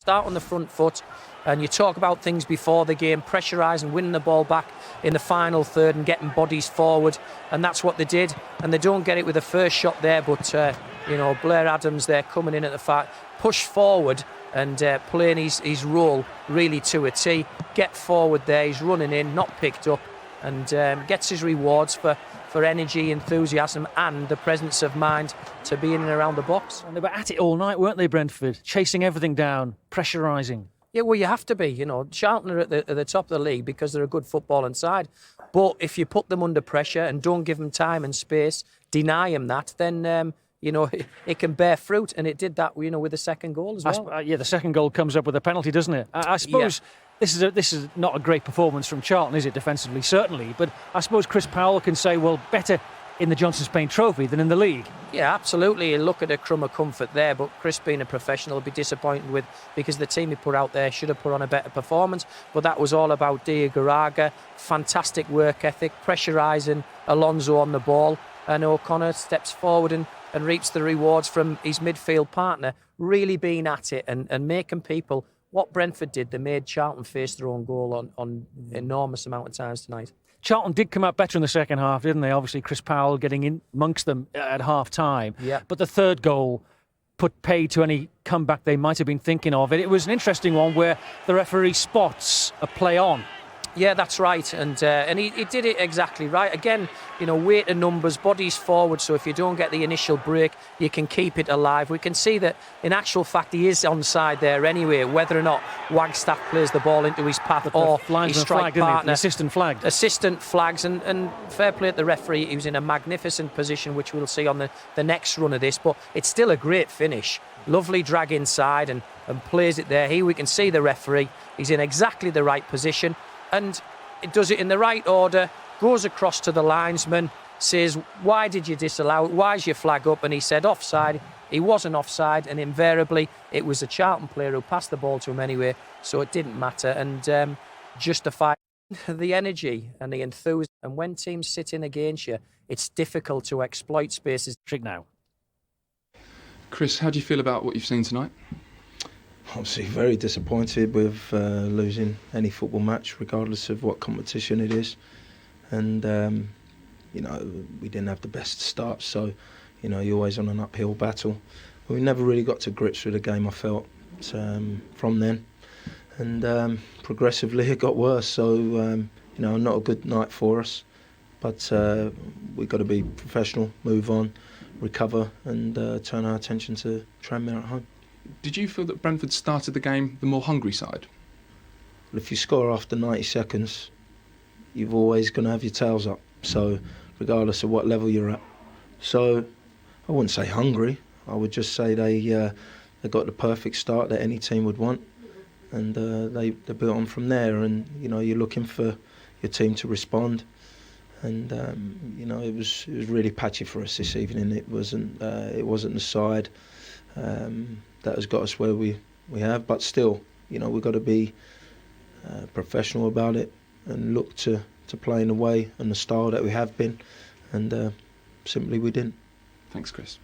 Start on the front foot, and you talk about things before the game, pressurising, winning the ball back in the final third and getting bodies forward, and that's what they did. And they don't get it with the first shot there, but Blair Adams there coming in at the far, push forward and playing his role really to a T. Get forward there, he's running in, not picked up, and gets his rewards for energy, enthusiasm and the presence of mind to be in and around the box. And they were at it all night, weren't they, Brentford? Chasing everything down, pressurising. Yeah, well, you have to be. Charlton are at the top of the league because they're a good footballing side. But if you put them under pressure and don't give them time and space, deny them that, then it can bear fruit, and it did that, with the second goal as well. The second goal comes up with a penalty, doesn't it? I suppose this is not a great performance from Charlton, is it, defensively? Certainly, but I suppose Chris Powell can say, well, better in the Johnson Spain Trophy than in the league. Yeah, absolutely. You look at a crumb of comfort there, but Chris, being a professional, will be disappointed with, because the team he put out there should have put on a better performance. But that was all about Diagouraga, fantastic work ethic, pressurising Alonso on the ball, and O'Connor steps forward and reaps the rewards from his midfield partner, really being at it and making people. What Brentford did, they made Charlton face their own goal on enormous amount of times tonight. Charlton did come out better in the second half, didn't they? Obviously, Chris Powell getting in amongst them at half-time. Yeah. But the third goal put paid to any comeback they might have been thinking of. It was an interesting one where the referee spots a play on. Yeah, that's right, and he did it exactly right. Again, weight and numbers, bodies forward, so if you don't get the initial break, you can keep it alive. We can see that, in actual fact, he is onside there anyway, whether or not Wagstaff plays the ball into his path or his strike partner. The assistant flagged. Assistant flags, and fair play to the referee. He was in a magnificent position, which we'll see on the next run of this, but it's still a great finish. Lovely drag inside and plays it there. Here we can see the referee. He's in exactly the right position. And it does it in the right order, goes across to the linesman, says, why did you disallow it? Why is your flag up? And he said offside. He wasn't offside, and invariably it was a Charlton player who passed the ball to him anyway, so it didn't matter. And justified the energy and the enthusiasm. And when teams sit in against you, it's difficult to exploit spaces. Trick now. Chris, how do you feel about what you've seen tonight? Obviously very disappointed with losing any football match, regardless of what competition it is. And, we didn't have the best start, so, you're always on an uphill battle. We never really got to grips with the game, I felt, from then. And progressively it got worse, so, not a good night for us. But we've got to be professional, move on, recover, and turn our attention to Tranmere at home. Did you feel that Brentford started the game the more hungry side? If you score after 90 seconds, you're always going to have your tails up. So, regardless of what level you're at. So, I wouldn't say hungry. I would just say they got the perfect start that any team would want, and they built on from there. And you're looking for your team to respond. And it was really patchy for us this evening. It wasn't the side that has got us where we have, but still, we've got to be professional about it and look to play in the way and the style that we have been, and simply we didn't. Thanks, Chris.